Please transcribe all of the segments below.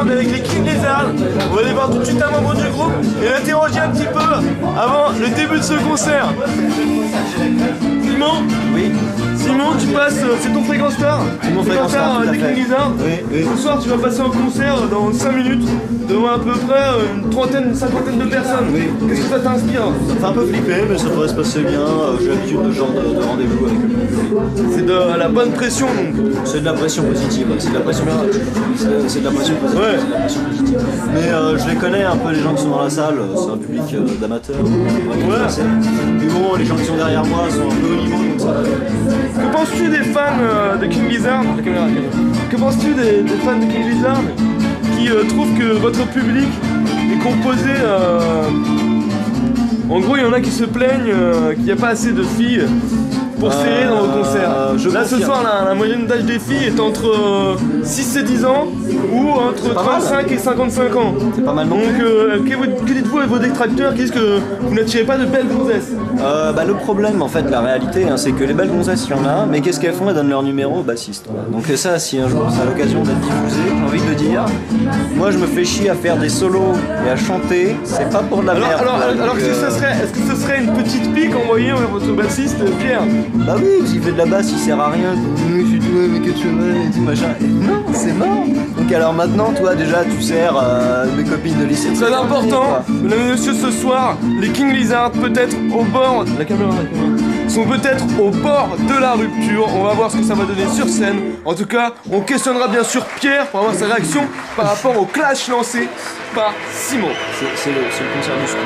on est avec les King Lizard. On va aller voir tout de suite un membre du groupe et l'interroger un petit peu avant le début de ce concert. Simon? Oui. Simon, tu passes, c'est ton fréquent star? C'est mon fréquent star, tout à des fait. King Lizard. Oui. Ce soir, tu vas passer en concert dans 5 minutes devant à peu près une trentaine, une cinquantaine de personnes. Oui. Qu'est-ce que ça t'inspire? Ça me fait un peu flipper, mais ça devrait se passer bien. J'ai l'habitude de ce genre de rendez-vous avec le public. C'est de la bonne pression donc. C'est de la pression positive, c'est de la pression positive. C'est de la pression positive. Ouais. C'est de la pression positive. Mais je les connais un peu, les gens qui sont dans la salle. C'est un public d'amateurs. Ouais. Mais bon, les gens qui sont derrière moi sont un peu au niveau, donc ça va. Que penses-tu des fans de King Lizard? Que penses-tu des fans de King Lizard qui trouvent que votre public est composé... En gros, il y en a qui se plaignent qu'il n'y a pas assez de filles pour serrer dans vos concerts. Là, ce soir, la moyenne d'âge des filles est entre 6 et 10 ans ou entre 35 et 55 ans. C'est pas mal non Donc, plus. que dites-vous à vos détracteurs qui disent que vous n'attirez pas de belles gonzesses? Le problème, en fait, la réalité, c'est que les belles gonzesses, il y en a, mais qu'est-ce qu'elles font? Elles donnent leur numéro au bassiste. Quoi. Donc ça, si un jour ça a l'occasion d'être diffusé, j'ai envie de dire, moi je me fais chier à faire des solos et à chanter, c'est pas pour de la merde. Est-ce que ce serait une petite pique envoyée vers votre bassiste, Pierre? Bah oui, s'il fait de la basse, il sert à rien. Je suis doué, mais que tu veux, et tout machin. Et non, c'est mort. Donc alors maintenant, toi, déjà, tu sers mes copines de lycée. Très important, mesdames et messieurs, ce soir, les King Lizard, peut-être au bord... La caméra, sont peut-être au bord de la rupture. On va voir ce que ça va donner sur scène. En tout cas, on questionnera bien sûr Pierre pour avoir sa réaction par rapport au clash lancé par Simon. C'est le concert du scoop.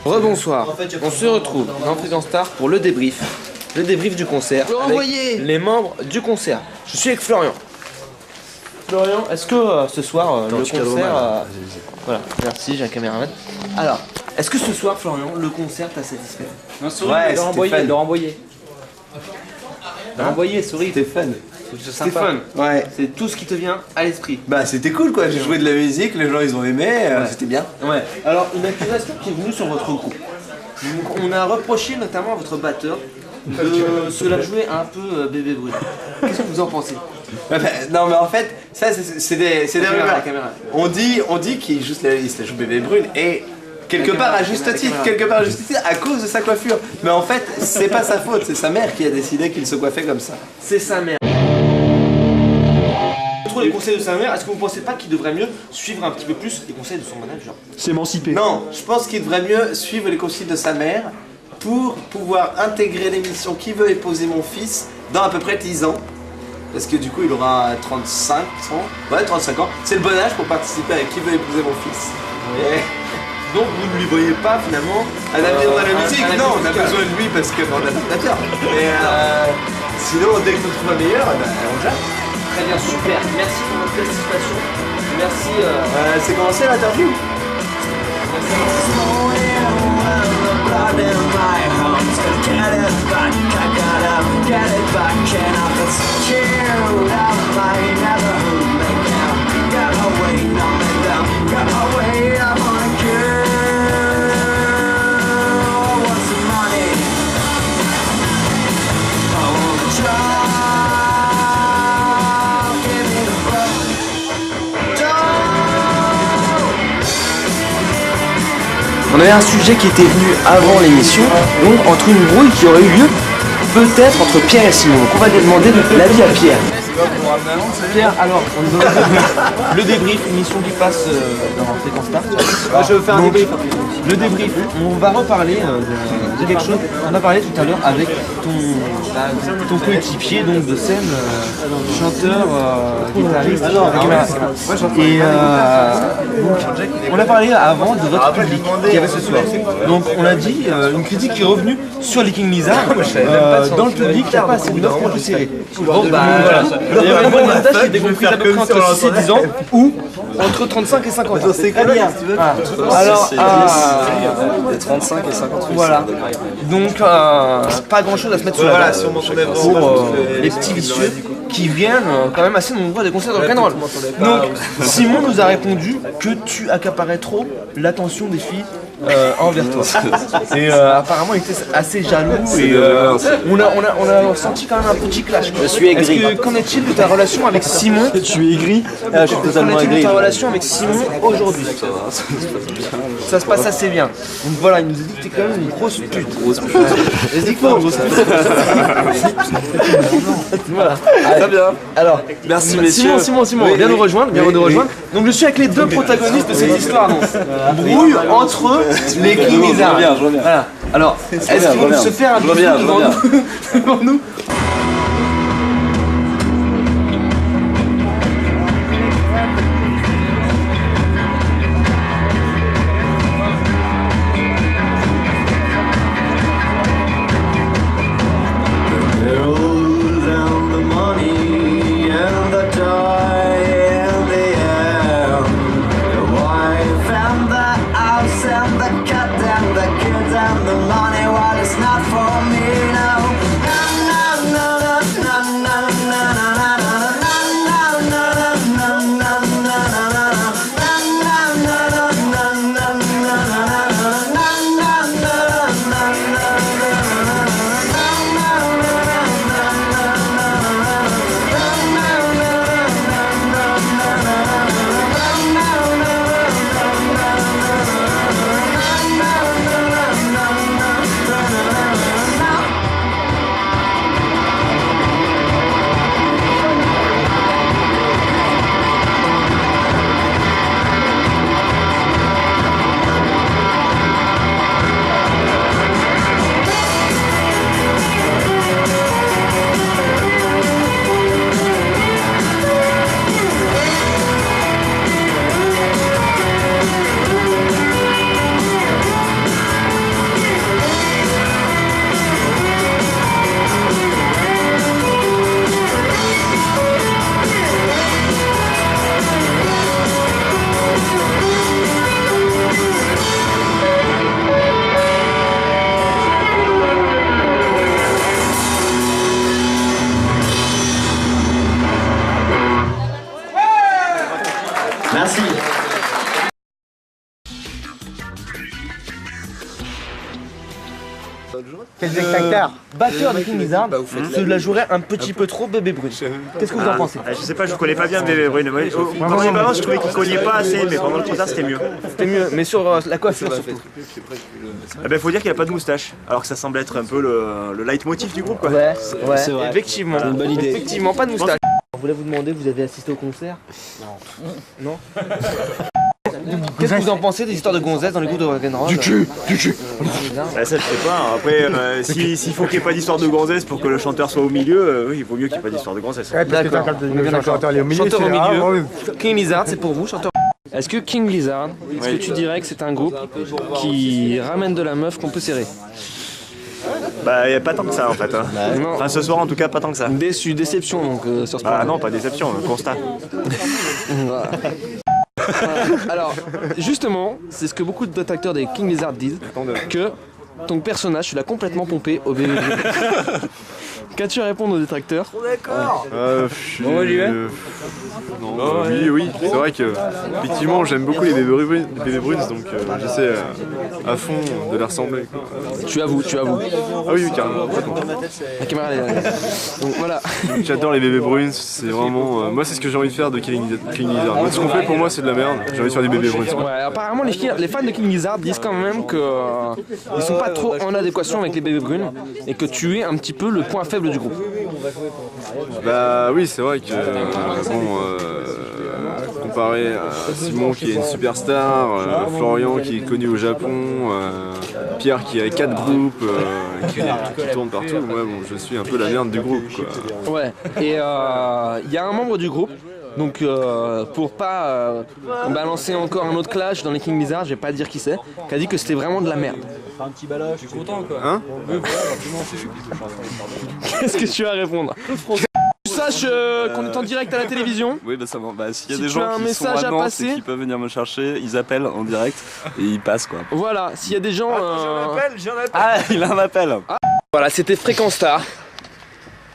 Rebonsoir, on se retrouve dans Fréquence Star pour le débrief du concert avec les membres du concert. Je suis avec Florian. Florian, est-ce que ce soir le concert... voilà, merci, j'ai un caméraman. Alors, est-ce que ce soir, Florian, le concert t'a satisfait? Non, souris, ouais, Laurent Boyer. Souris. C'était fun. Stéphane, Ouais. c'est tout ce qui te vient à l'esprit. Bah c'était cool quoi, j'ai joué de la musique, les gens ils ont aimé, c'était bien. Ouais. Alors, une accusation qui est venue sur votre groupe. Donc, on a reproché notamment à votre batteur de se la jouer un peu bébé brûlé. Qu'est-ce que vous en pensez? Non mais en fait, ça c'est des rumeurs. La caméra. On dit qu'il se la joue bébé brune et quelque part à juste titre, à cause de sa coiffure. Mais en fait, c'est pas sa faute, c'est sa mère qui a décidé qu'il se coiffait comme ça. C'est sa mère. Trop les conseils de sa mère, est-ce que vous pensez pas qu'il devrait mieux suivre un petit peu plus les conseils de son manager? S'émanciper. Non, je pense qu'il devrait mieux suivre les conseils de sa mère pour pouvoir intégrer l'émission Qui veut épouser mon fils dans à peu près 10 ans. Parce que du coup il aura 35 ans. Ouais, 35 ans. C'est le bon âge pour participer à Qui veut épouser mon fils. Et... Donc vous ne lui voyez pas finalement un avenir dans la musique? Non, on a besoin de lui parce qu'on a l'ordinateur. Mais sinon, dès que tu trouves un meilleur, on jette. Très bien, super. Merci pour votre participation. Merci. C'est commencé l'interview. On avait un sujet qui était venu avant l'émission, donc entre une brouille qui aurait eu lieu peut-être entre Pierre et Simon. Donc on va demander l'avis à Pierre. Pierre, alors, on doit le débrief, une émission qui passe dans Fréquence Star. Je veux faire un débrief. Le débrief, on va reparler de quelque chose. On a parlé tout à l'heure avec ton coéquipier donc de scène, chanteur, guitariste. Et donc, on a parlé avant de votre public qu'il y avait ce soir. Donc on a dit une critique qui est revenue sur les King Lizard. Dans le public, il n'y a pas assez d'offres un peu serrées. Bon bah voilà. Il y avait une bonne montage qui était comprise à peu près entre 6 et 10 ans ou entre 35 et 50 ans. C'est très bien. Alors, 35 et 58. voilà. Donc, pas grand chose à se mettre sur la table pour les petits vicieux qui viennent quand même assez nombreux à des concerts de rock'n'roll. Donc, Simon nous a répondu que tu accaparais trop l'attention des filles envers toi. Et apparemment, il était assez jaloux et on a senti quand même un petit clash. Je suis aigri. Qu'en est-il de ta relation avec Simon? Tu es aigri? Je suis totalement Qu'en est-il de aigri. ta relation avec Simon aujourd'hui? Ça se passe assez bien. Donc voilà, il nous a dit que t'es quand même une grosse pute. Vas-y, quoi, grosse pute. Voilà. Très bien. Alors, Merci messieurs. Simon, viens nous rejoindre, Donc je suis avec les deux protagonistes de cette histoire. Donc, brouille entre les King Lizard. Je reviens. Voilà. Alors, est-ce qu'ils vont se faire un bisou devant nous? And the money, well, it's not for me, no. Merci. Quel spectateur. Batteur de King Lizard, se la jouerait un petit peu trop Bébé Brune. Qu'est-ce que vous en pensez? Je sais pas, je connais pas bien Bébé Brune. Pendant les balances, je trouvais qu'il cognait pas assez, mais pendant le concert, c'était mieux. C'était mieux, mais sur la coiffure surtout. Eh ben, faut dire qu'il a pas de moustache, alors que ça semble être un peu le leitmotiv du groupe, quoi. Ouais, C'est vrai. effectivement. C'est une bonne idée. Effectivement, pas de moustache. Je voulais vous demander, vous avez assisté au concert? Non. Qu'est-ce que vous en pensez des histoires de gonzesses dans les groupes de rock'n'roll? Du cul. Ça, je sais pas. Après, s'il faut qu'il n'y ait pas d'histoire de gonzesse pour que le chanteur soit au milieu, oui, il vaut mieux qu'il n'y ait pas d'histoire de gonzesse. D'accord, Le chanteur est au milieu. chanteur au c'est rare, milieu. oui. King Lizard, c'est pour vous, chanteur. Est-ce que King Lizard, est-ce que tu dirais que c'est un groupe qui ramène de la meuf qu'on peut serrer? Bah, y a pas tant que ça en fait. Hein. Non. Enfin, ce soir en tout cas, pas tant que ça. Déception donc sur ce point. Ah non, pas déception, constat. Voilà. Alors, justement, c'est ce que beaucoup de détracteurs des King Lizard disent, que ton personnage, tu l'as complètement pompé au bébé. Qu'as-tu à répondre aux détracteurs? Oui, c'est vrai que effectivement j'aime beaucoup les Bébé Bruins, donc j'essaie à fond de les ressembler, quoi. Tu avoues. Ah oui, carrément. La caméra elle est là. Donc voilà. J'adore les Bébé Bruins, c'est vraiment... moi c'est ce que j'ai envie de faire de King Lizard. Moi, ce qu'on fait pour moi c'est de la merde, j'ai envie de faire des Bébé Bruins. Ouais, apparemment les fans de King Lizard disent quand même que ils sont pas trop en adéquation avec les bébés brunes et que tu es un petit peu le point faible du groupe. Bah oui, c'est vrai que comparé à Simon qui est une superstar, Florian qui est connu au Japon, Pierre qui a 4 groupes, qui tourne partout, moi bon, je suis un peu la merde du groupe, quoi. Ouais. Et il y a un membre du groupe. Donc pour pas balancer encore un autre clash dans les King Lizard, je vais pas dire qui c'est, qui a dit que c'était vraiment de la merde. Je suis content quoi. Hein? Qu'est-ce que tu as à répondre? Sache qu'on est en direct à la télévision. Oui, bah ça va. Bah, s'il y a Si des tu as gens un qui message sont à à Nantes passer- et qui peuvent venir me chercher, ils appellent en direct et ils passent quoi. Voilà, s'il y a des gens... Ah, il a un appel. Voilà, c'était Fréquence Star.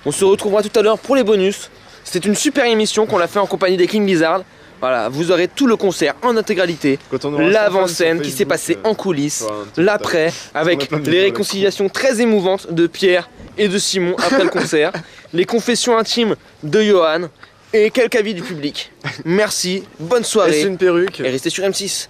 On se retrouvera tout à l'heure pour les bonus. C'était une super émission qu'on a fait en compagnie des King Lizard. Voilà, vous aurez tout le concert en intégralité, Quand on aura l'avant-scène sur qui s'est Facebook, passée en coulisses, sur un petit l'après, avec plein de les vidéos réconciliations très émouvantes de Pierre et de Simon après le concert, les confessions intimes de Johan et quelques avis du public. Merci, bonne Et c'est soirée une perruque. et restez sur M6.